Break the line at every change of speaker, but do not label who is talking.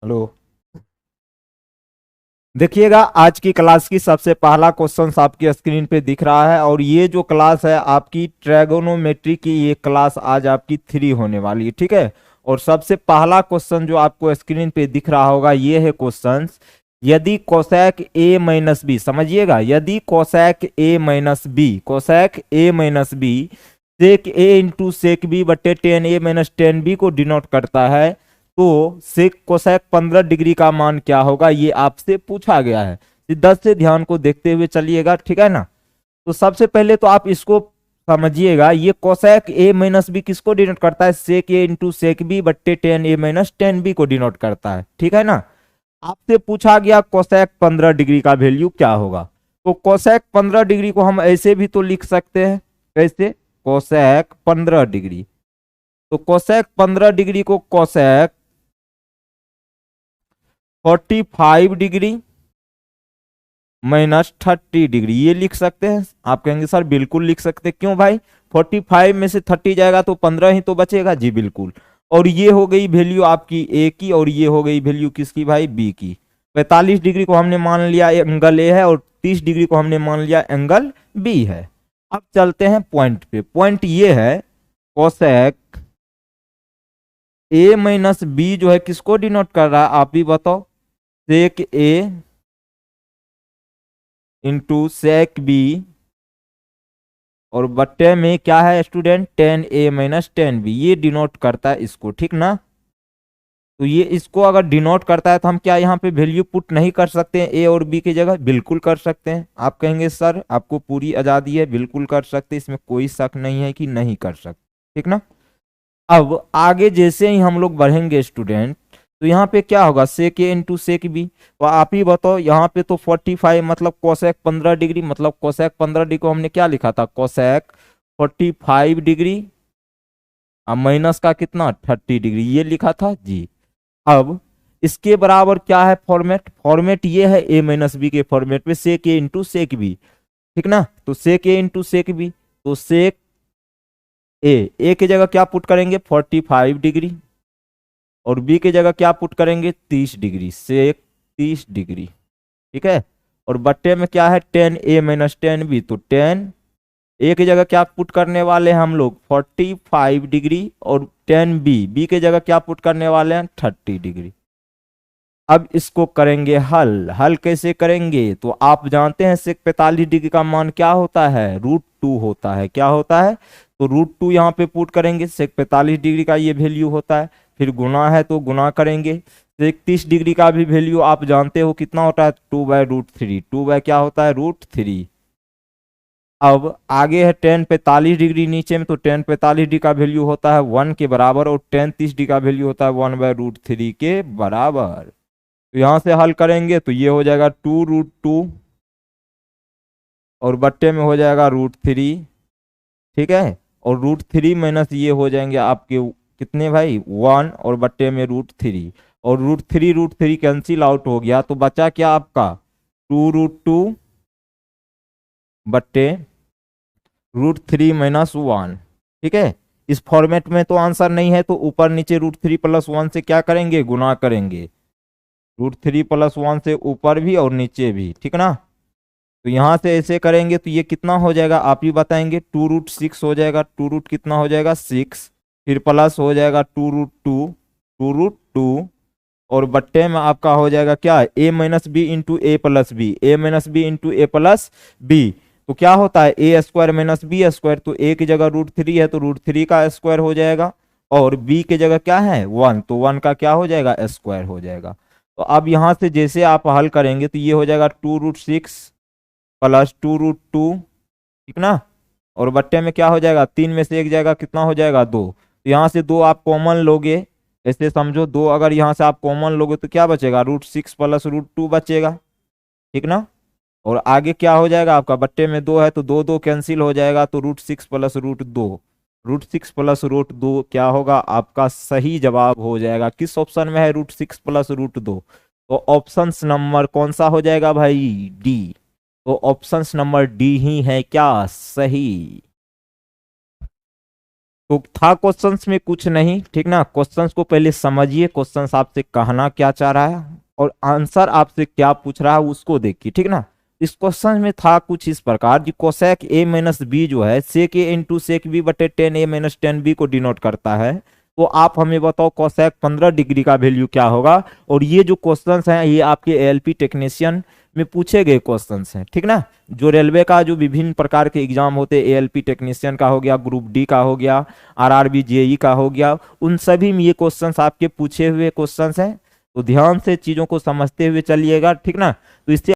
Hello. देखिएगा आज की क्लास की सबसे पहला क्वेश्चन आपकी स्क्रीन पे दिख रहा है और ये जो क्लास है आपकी ट्रायगोनोमेट्री की, ये क्लास आज आपकी 3 होने वाली है, ठीक है। और सबसे पहला क्वेश्चन जो आपको स्क्रीन पे दिख रहा होगा ये है क्वेश्चन, यदि कोसेक ए माइनस बी, समझिएगा, यदि cosec a minus b, cosec a minus b sec a into sec b बटे ten a minus ten b को डिनोट करता है, तो सेक कोसेक 15 डिग्री का मान क्या होगा, ये आपसे पूछा गया है। 10 से ध्यान को देखते हुए चलिएगा, ठीक है ना। तो सबसे पहले तो आप इसको समझिएगा, ये कोसेक ए माइनस बी किसको डिनोट करता है, सेक ए इंटू सेक बी बट्टे ten a minus ten b को डिनोट करता है, ठीक है ना। आपसे पूछा गया कोसेक 15 डिग्री का वैल्यू क्या होगा। तो कोसेक 15 डिग्री को हम ऐसे भी तो लिख सकते हैं, कैसे, कोसेक 15 डिग्री, तो कोसेक 15 डिग्री को कोसेक 45 डिग्री माइनस 30 डिग्री ये लिख सकते हैं। आप कहेंगे सर बिल्कुल लिख सकते, क्यों भाई, 45 में से 30 जाएगा तो 15 ही तो बचेगा, जी बिल्कुल। और ये हो गई वैल्यू आपकी ए की और ये हो गई वैल्यू किसकी भाई, बी की। 45 डिग्री को हमने मान लिया एंगल ए है और 30 डिग्री को हमने मान लिया एंगल बी है। अब चलते हैं पॉइंट पे। पॉइंट ये है, कोसेक ए माइनस बी जो है किसको डिनोट कर रहा है, आप भी बताओ, सेक ए इंटू सेक बी और बट्टे में क्या है student, ten a minus ten B, ये डिनोट करता है इसको, ठीक ना। तो ये इसको अगर डिनोट करता है तो हम क्या यहाँ पे वैल्यू पुट नहीं कर सकते हैं ए और बी की जगह, बिल्कुल कर सकते हैं। आप कहेंगे सर आपको पूरी आजादी है, बिल्कुल कर सकते, इसमें कोई शक नहीं है कि नहीं कर सकते, ठीक ना। अब आगे जैसे ही हम लोग बढ़ेंगे स्टूडेंट, तो यहाँ पे क्या होगा, सेक ए इंटू सेक बी, तो आप ही बताओ, यहाँ पे तो 45 मतलब कोसेक 15 डिग्री, मतलब कोसेक 15 डिग्री को हमने क्या लिखा था, कोसेक 45 डिग्री, अब माइनस का कितना 30 डिग्री ये लिखा था जी। अब इसके बराबर क्या है फॉर्मेट, फॉर्मेट ये है ए माइनस बी के फॉर्मेट में सेक ए इंटू सेक बी, ठीक ना। तो सेक ए इंटू सेक बी, तो सेक ए की जगह क्या पुट करेंगे 45 डिग्री और बी की जगह क्या पुट करेंगे 30 डिग्री, सेक 30 डिग्री, ठीक है। और बट्टे में क्या है ten a minus ten B, तो टेन ए की जगह क्या पुट करने वाले हैं हम लोग 45 डिग्री और टेन बी, बी की जगह क्या पुट करने वाले हैं 30 डिग्री। अब इसको करेंगे हल, हल कैसे करेंगे, तो आप जानते हैं सेक 45 डिग्री का मान क्या होता है, √2 होता है, क्या होता है, तो √2 यहाँ पे पुट करेंगे, सेक 45 डिग्री का ये वैल्यू होता है, फिर गुना है तो गुना करेंगे। सेक 30 डिग्री का भी वैल्यू आप जानते हो कितना होता है, 2/√3, 2 बाय क्या होता है √3। अब आगे है टेन 45 डिग्री नीचे में, तो टेन 45 डिग्री का वैल्यू होता है 1 के बराबर और टेन 30 डिग्री का वैल्यू होता है 1/√3 के बराबर। तो यहां से हल करेंगे तो ये हो जाएगा 2√2 और बट्टे में हो जाएगा √3, ठीक है। और √3 माइनस ये हो जाएंगे आपके कितने भाई 1 और बट्टे में √3 और √3 कैंसिल आउट हो गया, तो बचा क्या आपका 2√2 बट्टे √3 माइनस 1, ठीक है। इस फॉर्मेट में तो आंसर नहीं है, तो ऊपर नीचे √3 प्लस 1 से क्या करेंगे, गुना करेंगे, √3 प्लस 1 से ऊपर भी और नीचे भी, ठीक ना। तो यहां से ऐसे करेंगे तो ये कितना हो जाएगा आप ही बताएंगे, 2√6 हो जाएगा, 2 कितना हो जाएगा 6, फिर प्लस हो जाएगा 2√2, 2√2 और बट्टे में आपका हो जाएगा क्या ए माइनस बी इंटू ए प्लस बी, ए माइनस बी इंटू ए प्लस बी, तो क्या होता है ए स्क्वायर माइनस बी स्क्वायर, तो ए की जगह √3 है तो √3 का स्क्वायर हो जाएगा और बी की जगह क्या है 1, तो 1 का क्या हो जाएगा स्क्वायर हो जाएगा। तो अब यहां से जैसे आप हल करेंगे तो ये हो जाएगा 2√6 प्लस 2√2, ठीक ना। और बट्टे में क्या हो जाएगा, 3 में से एक जाएगा कितना हो जाएगा 2, तो यहाँ से 2 आप कॉमन लोगे, ऐसे समझो 2 अगर यहाँ से आप कॉमन लोगे तो क्या बचेगा √6 प्लस √2 बचेगा, ठीक ना। और आगे क्या हो जाएगा आपका, बट्टे में 2 है तो 2 कैंसिल हो जाएगा, तो √6 प्लस √2, √6 प्लस √2 क्या होगा आपका सही जवाब हो जाएगा। किस ऑप्शन में है √6 प्लस √2, तो ऑप्शन नंबर कौन सा हो जाएगा भाई, डी। तो ऑप्शन नंबर डी ही है क्या सही। तो था क्वेश्चंस में कुछ नहीं, ठीक ना। क्वेश्चंस को पहले समझिए, क्वेश्चंस आपसे कहना क्या चाह रहा है और आंसर आपसे क्या पूछ रहा है उसको देखिए, ठीक ना। इस क्वेश्चन में था कुछ इस प्रकार कि कोसेक ए माइनस बी जो है सेक ए इंटू सेक बी बटे ten a minus ten b को डिनोट करता है। तो आप हमें बताओ कोसेक 15 डिग्री का वैल्यू क्या होगा। और ये जो क्वेश्चंस हैं ये आपके एएलपी टेक्नीशियन में पूछे गए क्वेश्चंस हैं, ठीक ना। जो रेलवे का जो विभिन्न प्रकार के एग्जाम होते हैं, एएलपी टेक्नीशियन का हो गया, ग्रुप डी का हो गया, आरआरबी जेई का हो गया, उन सभी में ये क्वेश्चंस आपके पूछे हुए क्वेश्चंस हैं। तो ध्यान से चीजों को समझते हुए चलिएगा, ठीक ना। तो इससे